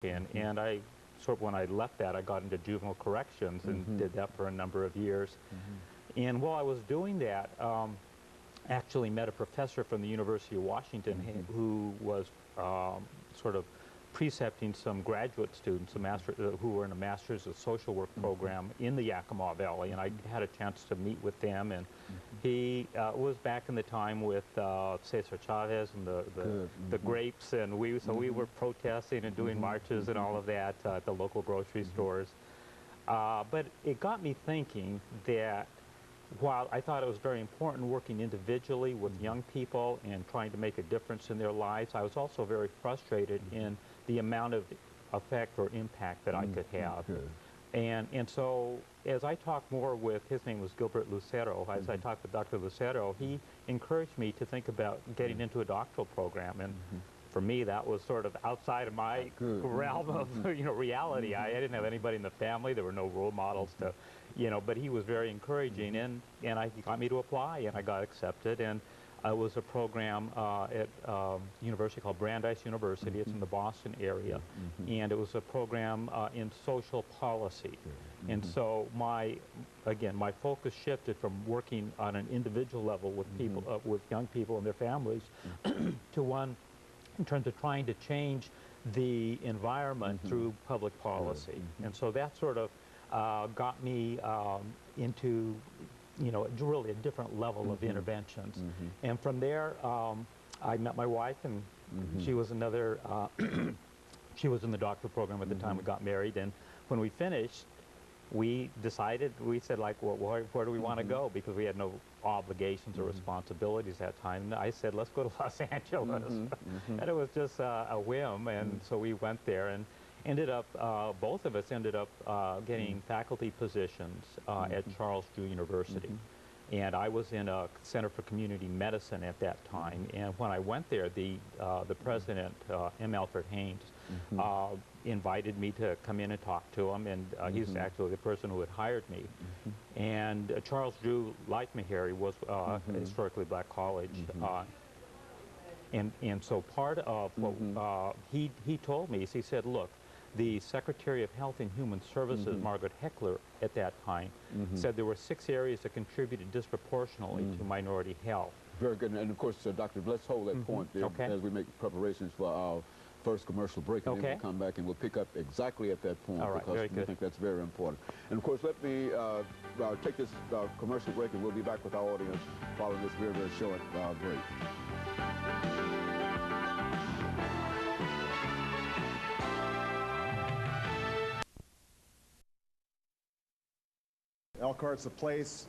And I sort of, when I left that, I got into juvenile corrections and did that for a number of years. And while I was doing that, actually met a professor from the University of Washington who was sort of precepting some graduate students, who were in a Master's of Social Work program in the Yakima Valley, and I had a chance to meet with them. And he was back in the time with Cesar Chavez and the grapes, and we were protesting and doing marches and all of that at the local grocery stores. But it got me thinking that while I thought it was very important working individually with young people and trying to make a difference in their lives, I was also very frustrated in the amount of effect or impact that I could have. And so as I talked more with, his name was Gilbert Lucero, as I talked with Dr. Lucero, he encouraged me to think about getting into a doctoral program. And for me, that was sort of outside of my realm of reality. I didn't have anybody in the family. There were no role models to, but he was very encouraging, and he got me to apply, and I got accepted. And it was a program at a university called Brandeis University. It's in the Boston area, and it was a program in social policy. And so my focus shifted from working on an individual level with people, with young people and their families, to one in terms of trying to change the environment through public policy. And so that sort of got me into, really a different level of interventions. And from there, I met my wife, and she was another, she was in the doctoral program at the time we got married. And when we finished, we said, like, well, where do we want to go? Because we had no obligations or responsibilities at that time. And I said, let's go to Los Angeles. And it was just a whim. And so we went there and ended up, both of us ended up getting faculty positions at Charles Drew University. And I was in a Center for Community Medicine at that time. And when I went there, the president, M. Alfred Haynes, invited me to come in and talk to him. And he's actually the person who had hired me. And Charles Drew, like Meharry, was a historically black college. And so part of what he told me is, he said, look, the Secretary of Health and Human Services, Margaret Heckler, at that time, said there were 6 areas that contributed disproportionately to minority health. Very good. And of course, Doctor, let's hold that point there as we make preparations for our first commercial break, and then we'll come back and we'll pick up exactly at that point, because we think that's very important. And of course, let me take this commercial break, and we'll be back with our audience following this very, very short break. Elkhart's a place